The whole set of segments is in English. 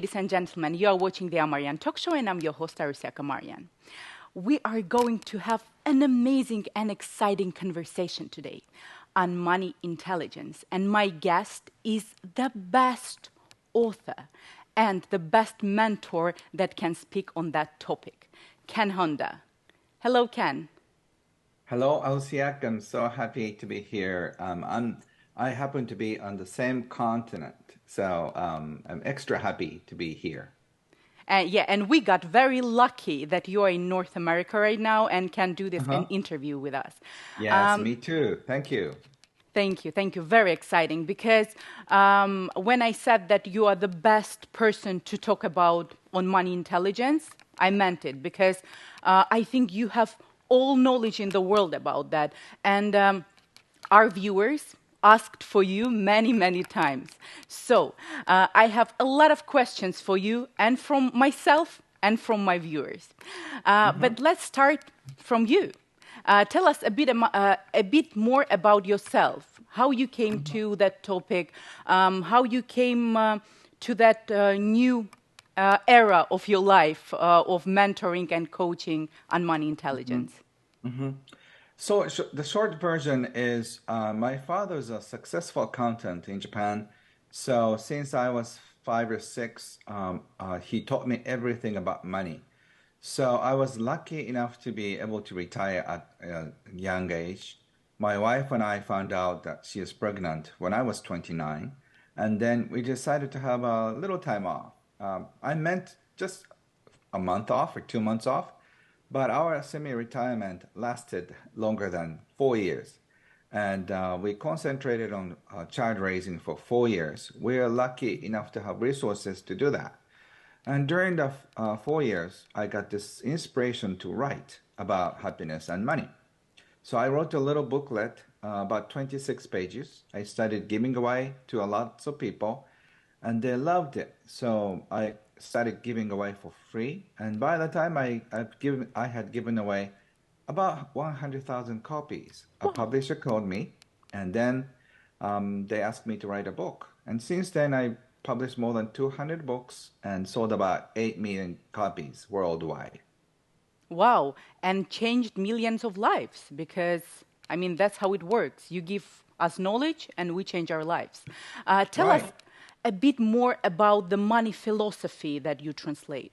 ladies and gentlemen. You are watching the Amarian Talk Show, and I'm your host, Amarian. We are going to have an amazing and exciting conversation today on money intelligence. And my guest is the best author and the best mentor that can speak on that topic, Ken Honda. Hello, Ken. Hello, Osiak. I'm so happy to be here. I happen to be on the same continent, so I'm extra happy to be here. And we got very lucky that you are in North America right now and can do this an Uh-huh. interview with us. Yes, me too. Thank you. Thank you. Very exciting because when I said that you are the best person to talk about on money intelligence, I meant it because I think you have all knowledge in the world about that. And our viewers asked for you many, many times. So I have a lot of questions for you and from myself and from my viewers. Mm-hmm. But let's start from you. Tell us a bit more about yourself, how you came Mm-hmm. to that topic, how you came to that new era of your life of mentoring and coaching on money Mm-hmm. intelligence. Mm-hmm. So the short version is my father's a successful accountant in Japan. So since I was 5 or 6, he taught me everything about money. So I was lucky enough to be able to retire at a young age. My wife and I found out that she is pregnant when I was 29, and then we decided to have a little time off. I meant just a month off or 2 months off, but our semi-retirement lasted longer than 4 years. And we concentrated on child raising for 4 years. We are lucky enough to have resources to do that. And during the 4 years, I got this inspiration to write about happiness and money. So I wrote a little booklet, about 26 pages. I started giving away to a lots of people, and they loved it. So I started giving away for free. And by the time I had given away about 100,000 copies. A Wow. publisher called me, and then they asked me to write a book. And since then, I published more than 200 books and sold about 8 million copies worldwide. Wow. And changed millions of lives because, I mean, that's how it works. You give us knowledge and we change our lives. Tell us Right, a bit more about the money philosophy that you translate.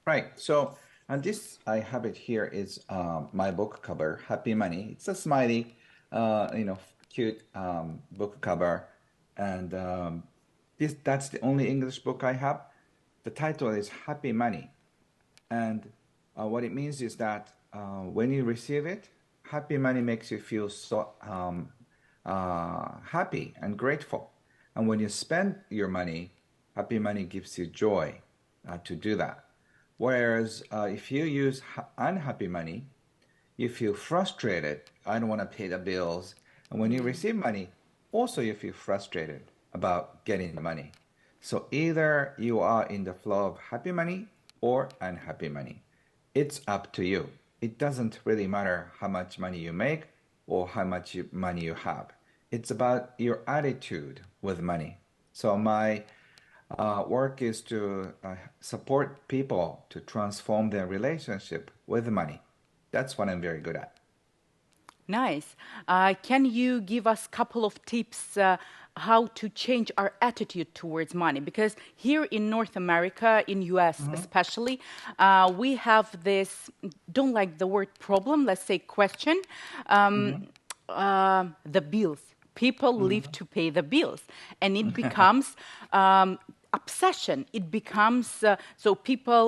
right. So, and this I have it here is my book cover, Happy Money. It's a smiley, cute book cover, and that's the only English book I have. The title is Happy Money. And what it means is that when you receive it, happy money makes you feel so happy and grateful. And when you spend your money, happy money gives you joy to do that. Whereas if you use unhappy money, you feel frustrated. I don't want to pay the bills. And when you receive money, also you feel frustrated about getting the money. So either you are in the flow of happy money or unhappy money. It's up to you. It doesn't really matter how much money you make or how much money you have. It's about your attitude with money. So my work is to support people to transform their relationship with money. That's what I'm very good at. Nice. Can you give us a couple of tips how to change our attitude towards money? Because here in North America, in US Hmm. especially, we have this, don't like the word problem, let's say question, um, Hmm. the bills. People live Hmm. to pay the bills, and it becomes obsession. It becomes so people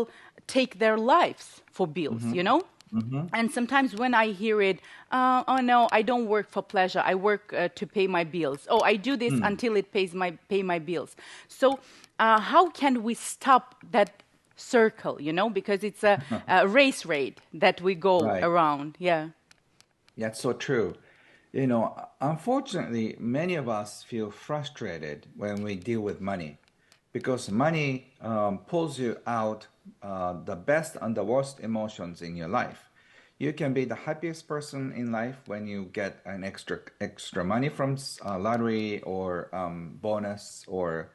take their lives for bills, Hmm. you know? Hmm. And sometimes when I hear it, oh no, I don't work for pleasure. I work to pay my bills. Oh, I do this Hmm. until it pay my bills. So how can we stop that circle? You know, because it's a race rate that we go Right. around. Yeah. That's so true. Unfortunately, many of us feel frustrated when we deal with money because money pulls you out the best and the worst emotions in your life. You can be the happiest person in life when you get an extra money from lottery or bonus or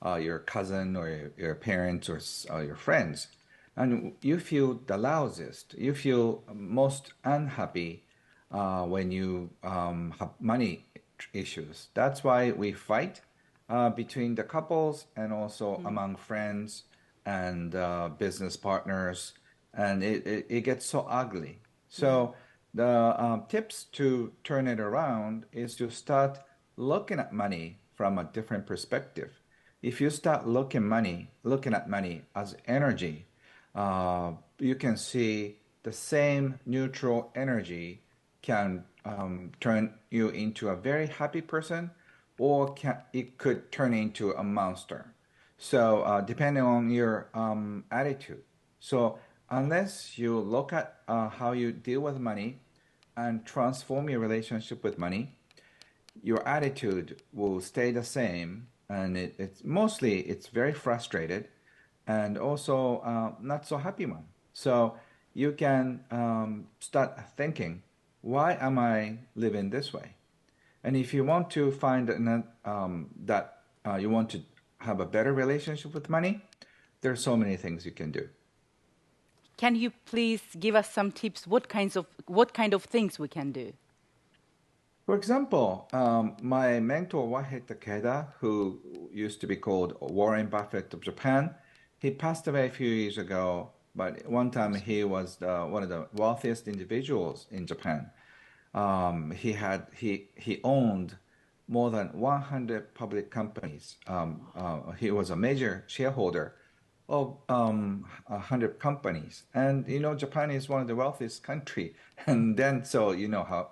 your cousin or your parents or your friends, and you feel the loudest. You feel most unhappy when you have money issues. That's why we fight between the couples and also Mm, among friends and business partners, and it gets so ugly. yeah. So the tips to turn it around is to start looking at money from a different perspective. If you start looking at money as energy, you can see the same neutral energy can turn you into a very happy person, or it could turn into a monster. So depending on your attitude. So unless you look at how you deal with money and transform your relationship with money, your attitude will stay the same, and it's mostly it's very frustrated and also not so happy one. So you can start thinking, why am I living this way? And if you want to find that you want to have a better relationship with money, there are so many things you can do. Can you please give us some tips? What kind of things we can do? For example, my mentor Wahei Takeda, who used to be called Warren Buffett of Japan, he passed away a few years ago, but one time he was one of the wealthiest individuals in Japan. He owned more than 100 public companies. He was a major shareholder of 100 companies, and Japan is one of the wealthiest country, and then so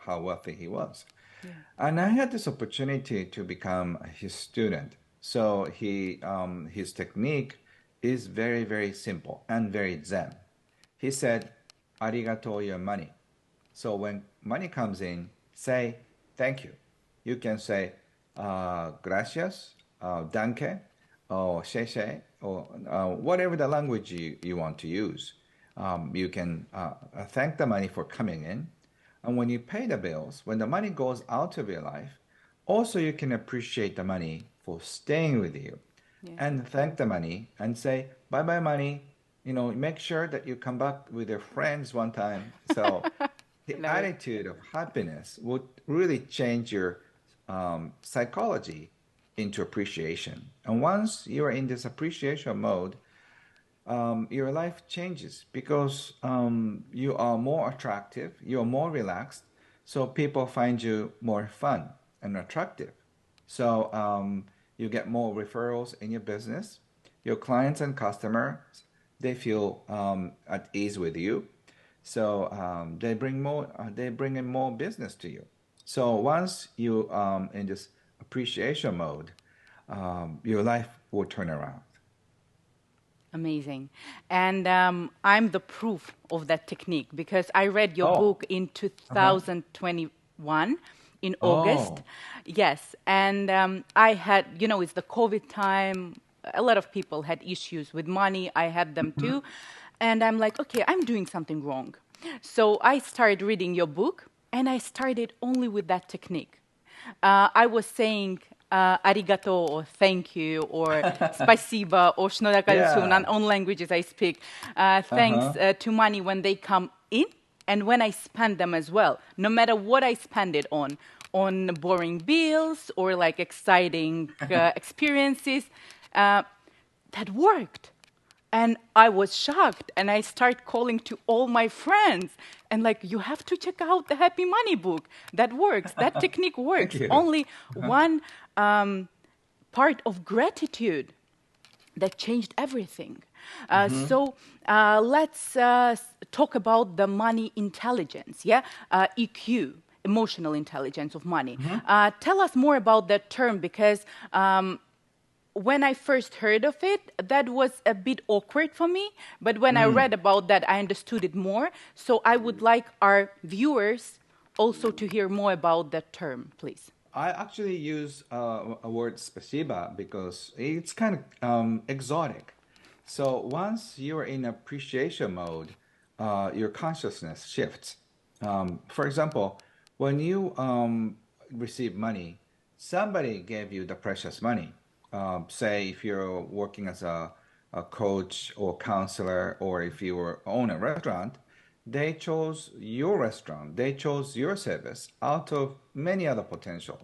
how wealthy he was. Yeah. And I had this opportunity to become his student. So his technique is very, very simple and very zen. He said, "Arigato your money." So when money comes in, say thank you. You can say gracias, danke, or sheshe, or whatever the language you want to use. You can thank the money for coming in. And when you pay the bills, when the money goes out of your life, also you can appreciate the money for staying with you Yeah. and thank the money and say, bye bye, money. Make sure that you come back with your friends one time. So the Love it. attitude of happiness would really change your psychology into appreciation. And once you are in this appreciation mode, your life changes because you are more attractive, you are more relaxed, so people find you more fun and attractive. So you get more referrals in your business. Your clients and customers, they feel at ease with you. So they bring in more business to you. So once you in this appreciation mode, your life will turn around. Amazing. And I'm the proof of that technique because I read your Oh, book in uh-huh. 2021 in August. Oh. Yes. And I had, it's the COVID time. A lot of people had issues with money. I had them Mhm. too. And I'm like, okay, I'm doing something wrong. So I started reading your book and I started only with that technique. I was saying arigato or thank you or spasiba or shinodakarashu in Yeah. own languages I speak. Thanks Uh-huh. to money when they come in and when I spend them as well, no matter what I spend it on boring bills or like exciting experiences. Uh, that worked. And I was shocked and I started calling to all my friends and like, you have to check out the Happy Money book. That works. That technique Thank works. you. Only Uh-huh. one part of gratitude that changed everything. Hmm. So let's talk about the money intelligence, yeah? EQ, emotional intelligence of money. Hmm. Tell us more about that term because when I first heard of it, that was a bit awkward for me. But when I read Mm. about that, I understood it more. So I would like our viewers also to hear more about that term, please. I actually use a word spasiba because it's kind of exotic. So once you're in appreciation mode, your consciousness shifts. For example, when you receive money, somebody gave you the precious money. say if you're working as a coach or counselor, or if you own a restaurant, they chose your restaurant, they chose your service out of many other potential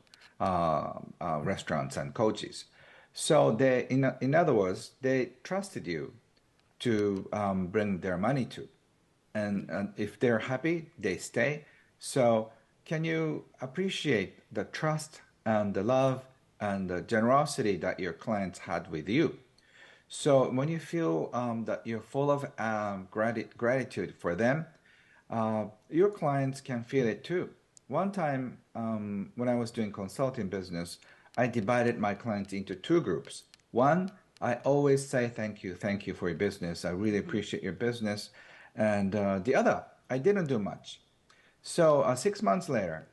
restaurants and coaches. So in other words, they trusted you to bring their money to. And if they're happy, they stay. So, can you appreciate the trust and the love and the generosity that your clients had with you? So, when you feel that you're full of gratitude for them, your clients can feel it too. One time, when I was doing consulting business, I divided my clients into two groups. One, I always say thank you for your business. I really appreciate your business. And the other, I didn't do much. So 6 months later,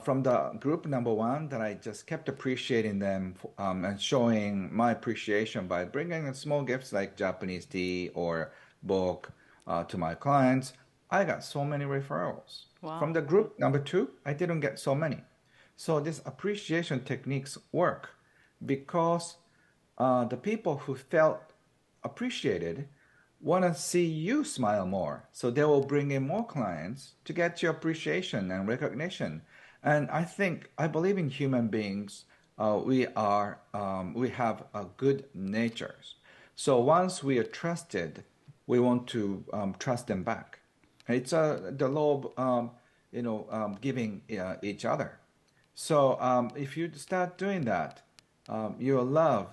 from the group number one, that I just kept appreciating them and showing my appreciation by bringing in small gifts like Japanese tea or book to my clients, I got so many referrals. From Wow. the group number two, I didn't get so many. So these appreciation techniques work because the people who felt appreciated want to see you smile more. So they will bring in more clients to get your appreciation and recognition. And I believe in human beings. We have a good natures. So once we are trusted, we want to trust them back. It's the law of giving each other. So if you start doing that, your love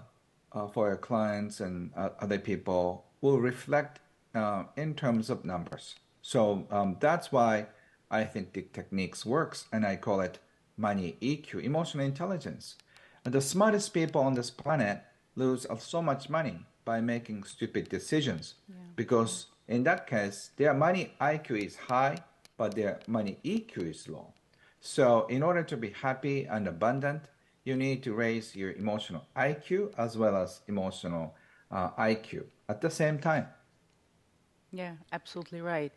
for your clients and other people will reflect in terms of numbers. So that's why I think the techniques works, and I call it money EQ, emotional intelligence. And the smartest people on this planet lose so much money by making stupid decisions Yeah. because in that case their money IQ is high, but their money EQ is low. So, in order to be happy and abundant, you need to raise your emotional IQ as well as emotional IQ at the same time. Yeah, absolutely right.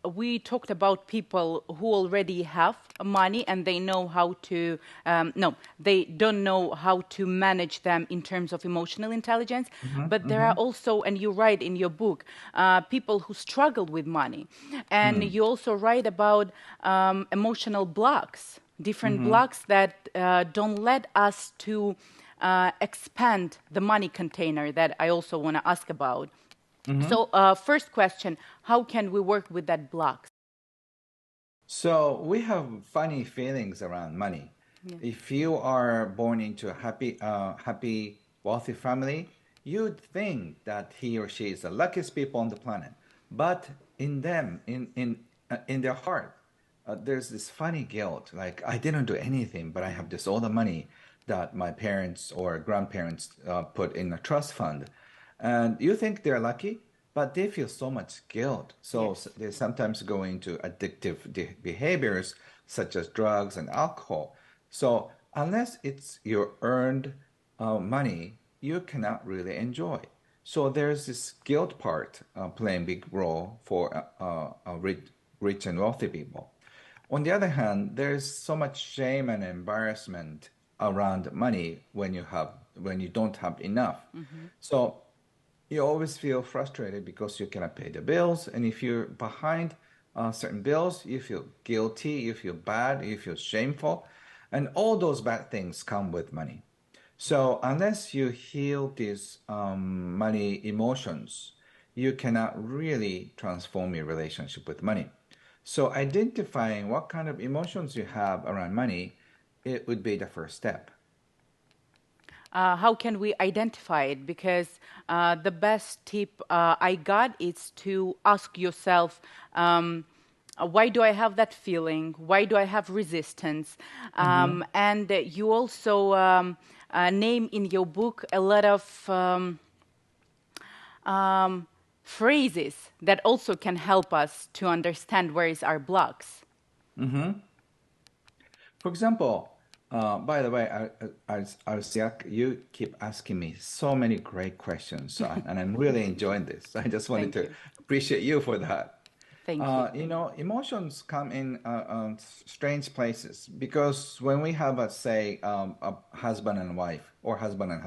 We talked about people who already have money and they know how to, no, they don't know how to manage them in terms of emotional intelligence. Hmm. But there are Hmm. also, and you write in your book, people who struggle with money. And Hmm. you also write about emotional blocks, different Hmm. blocks that don't let us to expand the money container that I also want to ask about. Hmm. So, first question, how can we work with that blocks? So we have funny feelings around money. Yeah. If you are born into a happy, wealthy family, you'd think that he or she is the luckiest people on the planet. But in them, in their heart, there's this funny guilt. Like I didn't do anything, but I have this all the money that my parents or grandparents put in a trust fund, and you think they're lucky, but they feel so much guilt. So Yes. they sometimes go into addictive behaviors such as drugs and alcohol. So unless it's your earned money, you cannot really enjoy. So there's this guilt part playing big role for rich and wealthy people. On the other hand, there's so much shame and embarrassment around money when you don't have enough. Hmm. So you always feel frustrated because you cannot pay the bills, and if you're behind certain bills, you feel guilty, you feel bad, you feel shameful, and all those bad things come with money. So unless you heal these money emotions, you cannot really transform your relationship with money. So identifying what kind of emotions you have around money, it would be the first step. How can we identify it? Because the best tip I got is to ask yourself, why do I have that feeling? Why do I have resistance? Mm-hmm. And you also name in your book a lot of um, phrases that also can help us to understand where is our blocks. Mm-hmm. For example, by the way, Arsiak, you keep asking me so many great questions, and I'm really enjoying this. I just wanted Thank to you. appreciate you for that. Thank you. Emotions come in strange places because when we have, say, a husband and wife, or husband and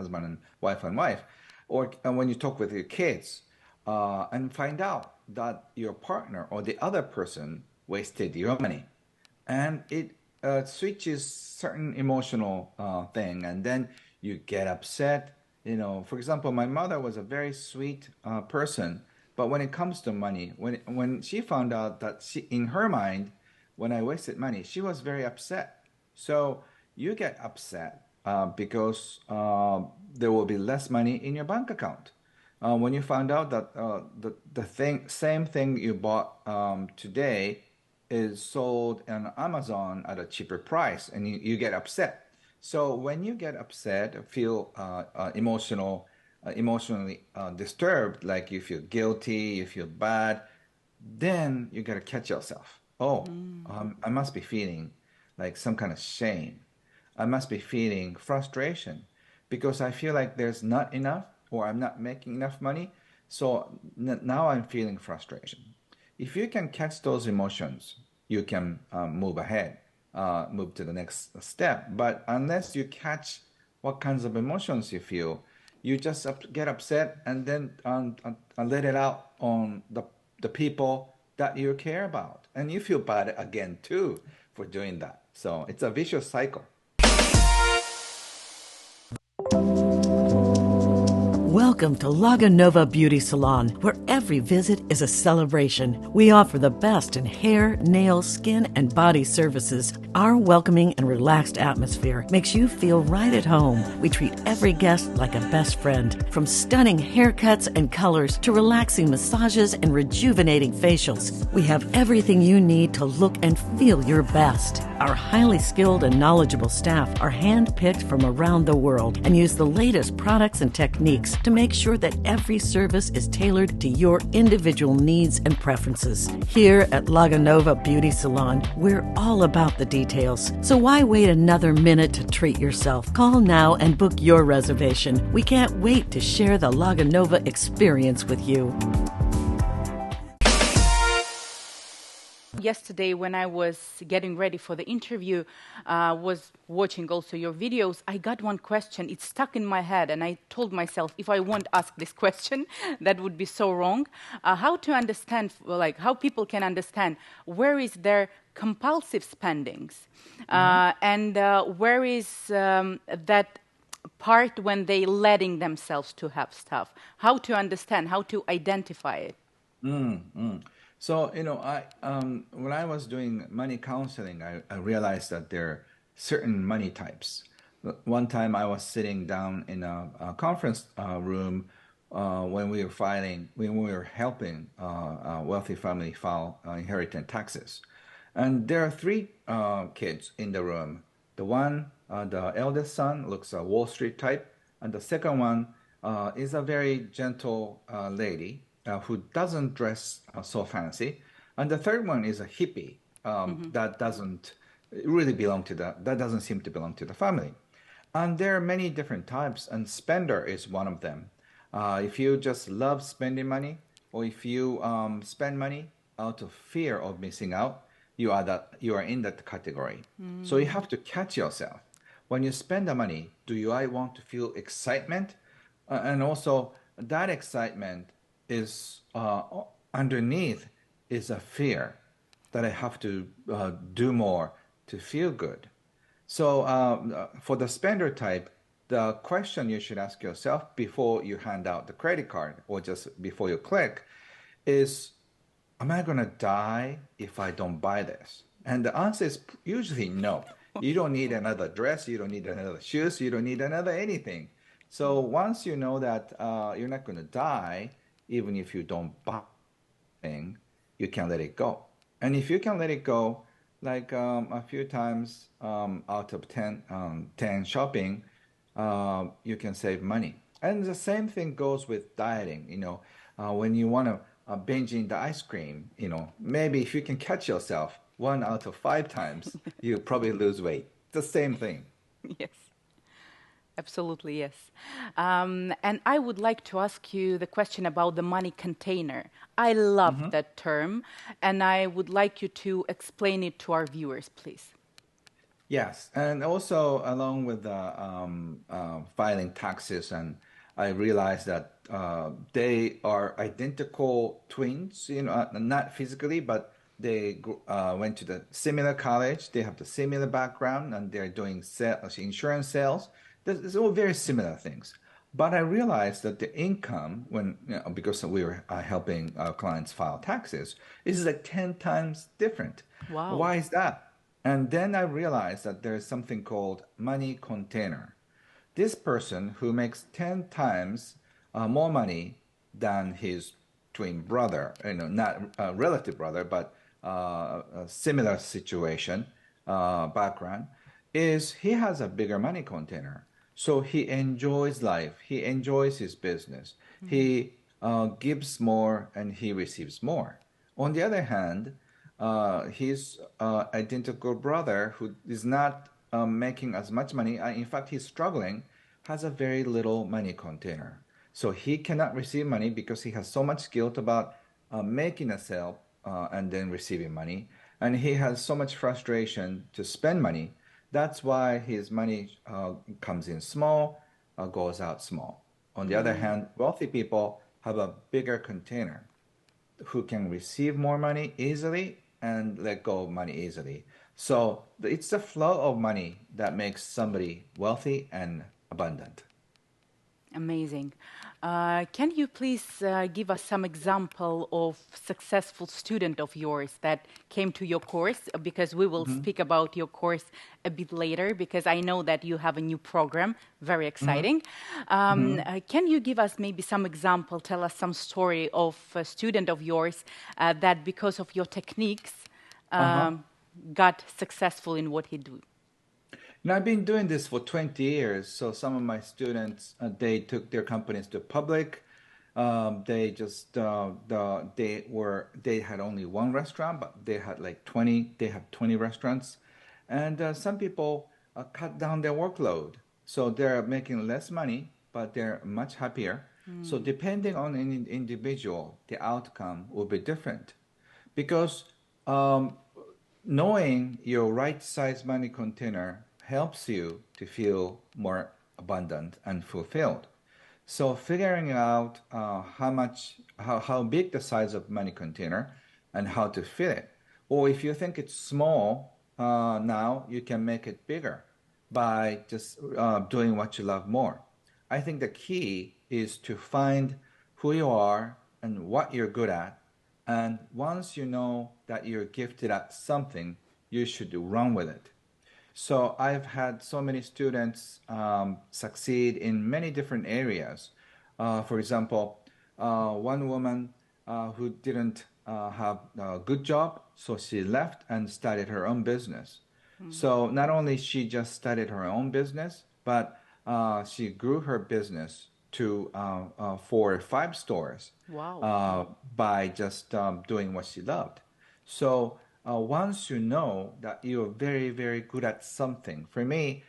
wife, or when you talk with your kids, and find out that your partner or the other person wasted your money, and it switches certain emotional thing, and then you get upset. For example, my mother was a very sweet person, but when it comes to money, when she found out that in her mind, when I wasted money, she was very upset. So you get upset because there will be less money in your bank account. When you found out that same thing you bought today is sold on Amazon at a cheaper price, and you get upset. So when you get upset, feel emotionally disturbed, like you feel guilty, you feel bad, then you gotta catch yourself. Oh, I must be feeling like some kind of shame. I must be feeling frustration because I feel like there's not enough or I'm not making enough money. So now I'm feeling frustration. If you can catch those emotions, you can move ahead, move to the next step. But unless you catch what kinds of emotions you feel, you just get upset and then let it out on the people that you care about. And you feel bad again too for doing that. So it's a vicious cycle. Welcome to Laganova Beauty Salon, where every visit is a celebration. We offer the best in hair, nails, skin, and body services. Our welcoming and relaxed atmosphere makes you feel right at home. We treat every guest like a best friend. From stunning haircuts and colors to relaxing massages and rejuvenating facials, we have everything you need to look and feel your best. Our highly skilled and knowledgeable staff are hand-picked from around the world and use the latest products and techniques to make sure that every service is tailored to your individual needs and preferences. Here at Laganova Beauty Salon, we're all about the details. So why wait another minute to treat yourself? Call now and book your reservation. We can't wait to share the Laganova experience with you. Yesterday, when I was getting ready for the interview, was watching also your videos, I got one question. It stuck in my head, and I told myself, if I won't ask this question, that would be so wrong. How to understand, like, how people can understand where is their compulsive spendings, and where is that part when they letting themselves to have stuff. How to understand, how to identify it. So, when I was doing money counseling, I realized that there are certain money types. One time I was sitting down in a conference room when we were helping a wealthy family file inheritance taxes. And there are three kids in the room. The eldest son looks a Wall Street type, and the second one is a very gentle lady who doesn't dress so fancy, and the third one is a hippie that doesn't really belong to that doesn't seem to belong to the family. And there are many different types, and spender is one of them. If you just love spending money, or if you spend money out of fear of missing out, you are in that category. So you have to catch yourself. When you spend the money, I want to feel excitement? And also, that excitement is underneath is a fear that I have to do more to feel good. So for the spender type, the question you should ask yourself before you hand out the credit card or just before you click is, am I going to die if I don't buy this? And the answer is usually no. You don't need another dress. You don't need another shoes. You don't need another anything. So once you know that you're not going to die, even if you don't buy anything, you can let it go. And if you can let it go, like a few times out of 10 shopping, you can save money. And the same thing goes with dieting. When you want to binging the ice cream, maybe if you can catch yourself 1 out of 5 times, you probably lose weight. The same thing. Yes. Absolutely, yes. And I would like to ask you the question about the money container. I love Mm-hmm. that term, and I would like you to explain it to our viewers, please. Yes, and also along with filing taxes, and I realized that they are identical twins, not physically, but went to the similar college. They have the similar background, and they're doing insurance sales. There's all very similar things. But I realized that the income, because we were helping our clients file taxes, is like 10 times different. Wow. Why is that? And then I realized that there's something called money container. This person who makes 10 times more money than his twin brother, not a relative brother, but a similar situation, background, is he has a bigger money container. So he enjoys life, he enjoys his business, Mm. he gives more and he receives more. On the other hand, his identical brother, who is not making as much money, in fact, he's struggling, has a very little money container. So he cannot receive money because he has so much guilt about making a sale and then receiving money. And he has so much frustration to spend money. That's why his money comes in small, goes out small. On the other Mm. hand, wealthy people have a bigger container who can receive more money easily and let go of money easily. So it's the flow of money that makes somebody wealthy and abundant. Amazing. Can you please give us some example of successful student of yours that came to your course? Because we will Mm-hmm. speak about your course a bit later, because I know that you have a new program, very Mm-hmm. exciting. Mm-hmm. Can you give us maybe some example, tell us some story of a student of yours that because of your techniques Uh-huh. um, got successful in what he do? Now, I've been doing this for 20 years. So some of my students, they took their companies to public. They just they had only one restaurant, but they had like 20. They have 20 restaurants, and some people cut down their workload, so they're making less money, but they're much happier. So Mm. depending on an individual, the outcome will be different, because um, knowing your right size money container helps you to feel more abundant and fulfilled. So figuring out how big the size of money container and how to fill it. Or if you think it's small, now you can make it bigger by just doing what you love more. I think the key is to find who you are and what you're good at. And once you know that you're gifted at something, you should run with it. So I've had so many students succeed in many different areas. For example, one woman who didn't have a good job, so she left and started her own business. Mm. So not only she just started her own business, but she grew her business to 4 or 5 stores Wow. by just doing what she loved. So once you know that you're very, very good at something, for me,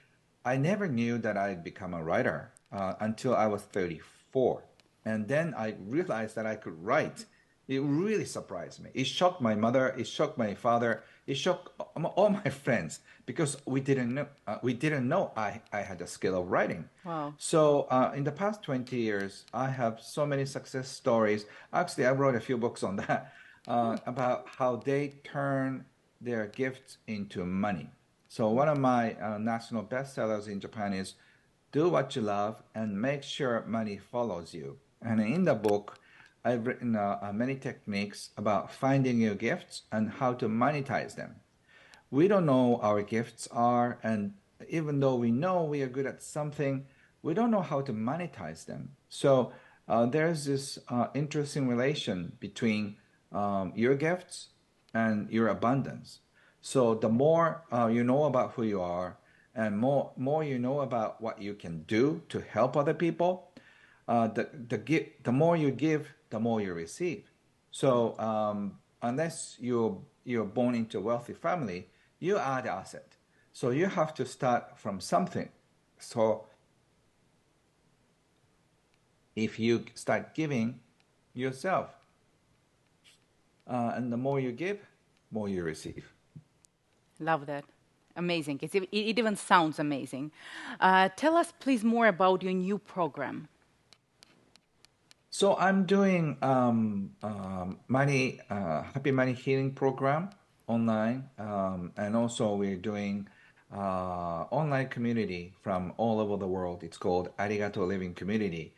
I never knew that I'd become a writer until I was 34. And then I realized that I could write. It really surprised me. It shocked my mother. It shocked my father. It shocked all my friends because we didn't know I had the skill of writing. Wow. So in the past 20 years, I have so many success stories. Actually, I wrote a few books on that about how they turn their gifts into money. So one of my national bestsellers in Japan is "Do What You Love and Make Sure Money Follows You." And in the book, I've written many techniques about finding your gifts and how to monetize them. We don't know our gifts are, and even though we know we are good at something, we don't know how to monetize them. So there's this interesting relation between your gifts and your abundance. So the more you know about who you are, and more you know about what you can do to help other people, the more you give, the more you receive. So unless you're born into a wealthy family, you are the asset. So you have to start from something. So if you start giving yourself. And the more you give, more you receive. Love that. Amazing. It even sounds amazing. Tell us, please, more about your new program. So I'm doing money happy money healing program online, and also we're doing online community from all over the world. It's called Arigato Living Community.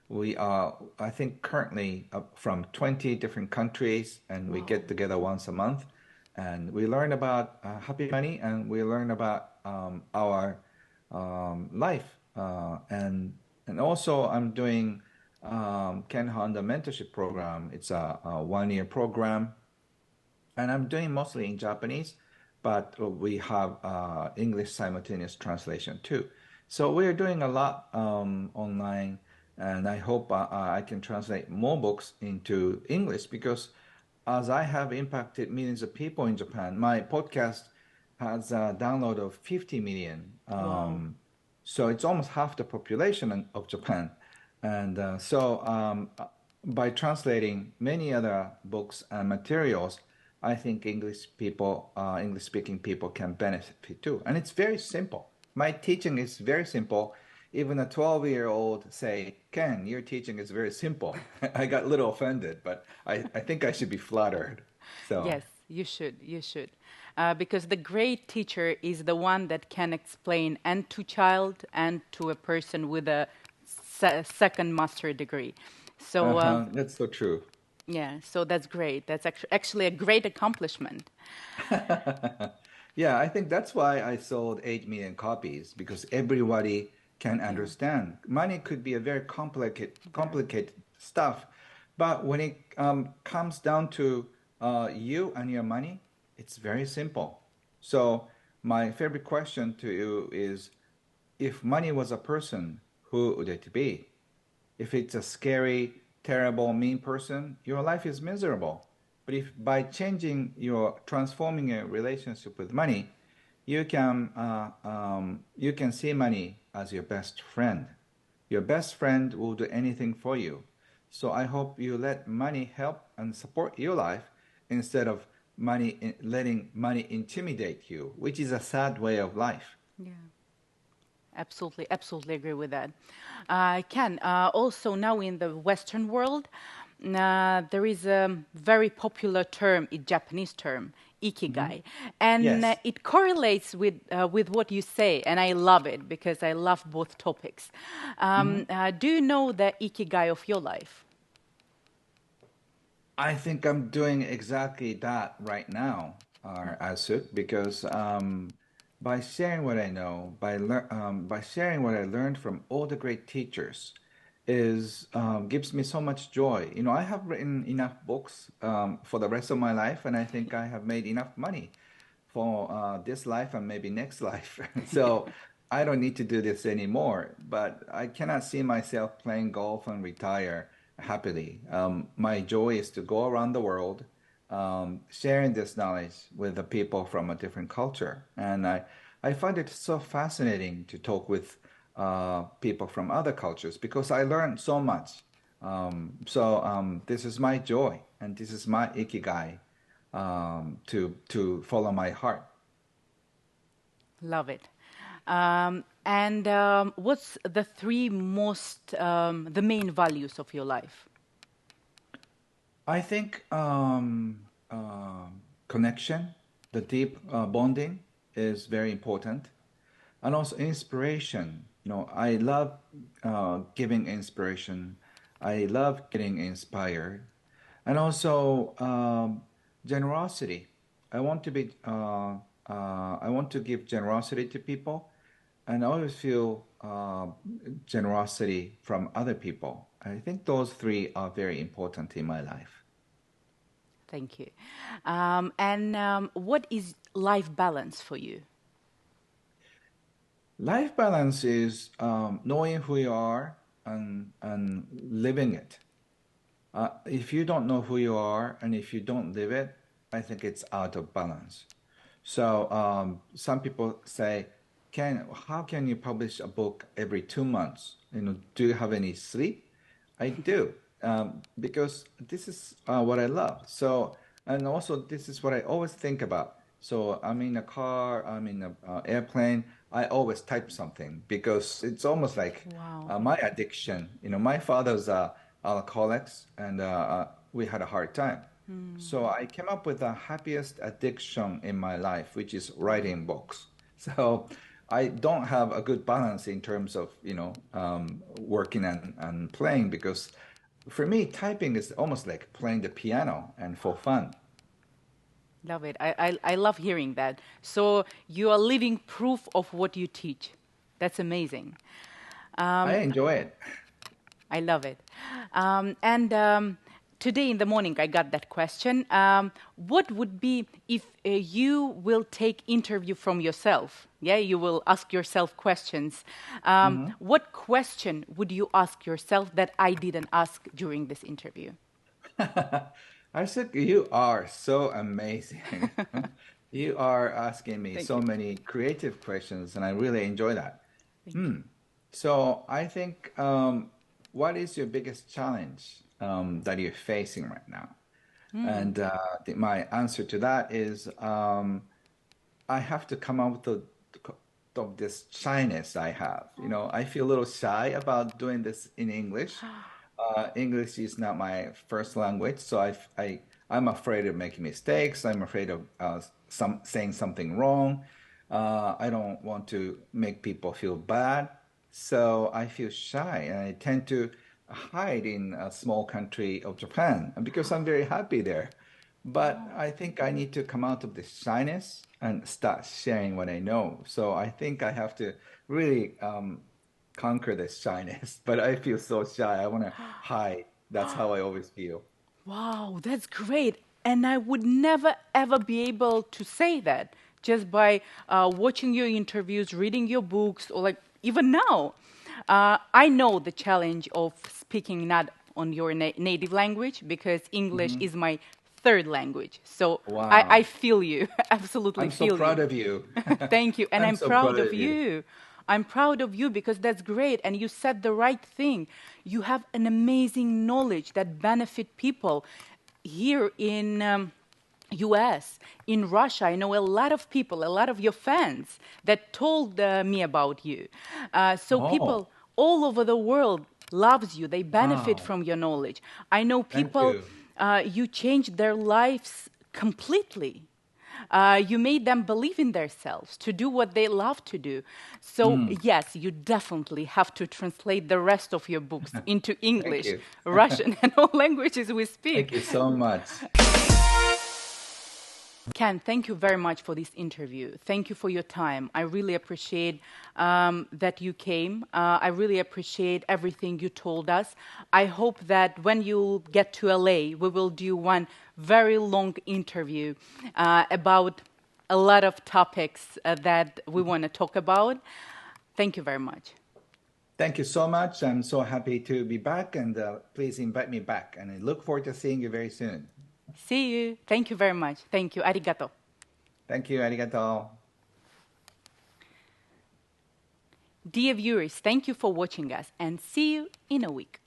We are, I think, currently from 20 different countries, and we Wow. get together once a month, and we learn about happy money, and we learn about our life, and also I'm doing Ken Honda mentorship program. It's a 1 year program, and I'm doing mostly in Japanese, but we have English simultaneous translation too. So we're doing a lot online, and I hope I can translate more books into English because as I have impacted millions of people in Japan, my podcast has a download of 50 million. Wow. So it's almost half the population of Japan. And by translating many other books and materials, I think English speaking people can benefit too. And it's very simple. My teaching is very simple. Even a 12-year-old say, Ken, your teaching is very simple. I got a little offended, but I think I should be flattered. So, Yes, you should. You should. Because the great teacher is the one that can explain and to child and to a person with a second master degree. So, that's so true. yeah, so that's great. That's actually a great accomplishment. Yeah, I think that's why I sold 8 million copies because everybody can Yeah, understand. Money could be a very very. complicated stuff, but when it comes down to you and your money, it's very simple. So my favorite question to you is, if money was a person, who would it be? If it's a scary, terrible, mean person, your life is miserable. But if by transforming your relationship with money, you can see money as your best friend. Your best friend will do anything for you. So I hope you let money help and support your life instead of letting money intimidate you, which is a sad way of life. Yeah. Absolutely, absolutely agree with that. Ken, also now in the Western world, there is a very popular term, a Japanese term, Hmm. ikigai, and Yes. it correlates with what you say, and I love it because I love both topics. Mhm. Do you know the ikigai of your life? I think I'm doing exactly that right now, Asut, because by sharing what I know, by sharing what I learned from all the great teachers, is gives me so much joy. You know, I have written enough books for the rest of my life, and I think I have made enough money for this life and maybe next life. So I don't need to do this anymore. But I cannot see myself playing golf and retire happily. My joy is to go around the world, sharing this knowledge with the people from a different culture. And I find it so fascinating to talk with people from other cultures because I learned so much. This is my joy and this is my ikigai, to follow my heart. Love it. And what's the three most, the main values of your life? I think connection, the deep bonding is very important, and also inspiration. You know, I love giving inspiration. I love getting inspired, and also generosity. I want to be. I want to give generosity to people, and I always feel generosity from other people. I think those three are very important in my life. Thank you. And what is life balance for you? Life balance is knowing who you are and living it. If you don't know who you are and if you don't live it, I think it's out of balance. So some people say, how can you publish a book every 2 months? You know, do you have any sleep? I do, because this is what I love. So, and also this is what I always think about. So I'm in a car, I'm in an airplane. I always type something because it's almost like Wow. my addiction. My father's alcoholics, and we had a hard time. So I came up with the happiest addiction in my life, which is writing books. So I don't have a good balance in terms of, working and playing, because for me, typing is almost like playing the piano and for fun. Love it. I love hearing that. So you are living proof of what you teach. That's amazing. I Um, enjoy it. I love it. And today in the morning, I got that question. What would be if you will take interview from yourself? Yeah, you will ask yourself questions. Mhm. What question would you ask yourself that I didn't ask during this interview? I said, you are so amazing. You are asking me Thank so you. many creative questions, and I really enjoy that. Thank you. Hmm. So I think, what is your biggest challenge that you're facing right now? And my answer to that is, I have to come out of this shyness I have. I feel a little shy about doing this in English. English is not my first language, so I'm afraid of making mistakes. I'm afraid of saying something wrong. I don't want to make people feel bad, so I feel shy, and I tend to hide in a small country of Japan because I'm very happy there. But I think I need to come out of this shyness and start sharing what I know. So I think I have to really conquer this shyness. But I feel so shy. I want to hide. That's how I always feel. Wow, that's great. And I would never ever be able to say that just by watching your interviews, reading your books, or like even now. I know the challenge of speaking not on your native language because English Hmm. is my third language. So I Wow. feel you, absolutely I'm so feel you. proud of you. Thank you. And I'm I'm so proud proud of of you. you. I'm proud of you because that's great. And you said the right thing. You have an amazing knowledge that benefit people here in US, in Russia. I know a lot of people, a lot of your fans that told me about you. So Oh, people all over the world loves you. They benefit wow. from your knowledge. I know Thank people, you. you changed their lives completely. You made them believe in themselves to do what they love to do. So, Mm, yes, you definitely have to translate the rest of your books into thank English, you. Russian, and all languages we Thank speak. you so much. Ken, thank you very much for this interview. Thank you for your time. I really appreciate that you came. I really appreciate everything you told us. I hope that when you get to LA, we will do one very long interview about a lot of topics that we want to talk about. Thank you very much. Thank you so much. I'm so happy to be back, and please invite me back. And I look forward to seeing you very soon. See you. Thank you very much. Thank you. Arigato. Thank you. Arigato. Dear viewers, thank you for watching us and see you in a week.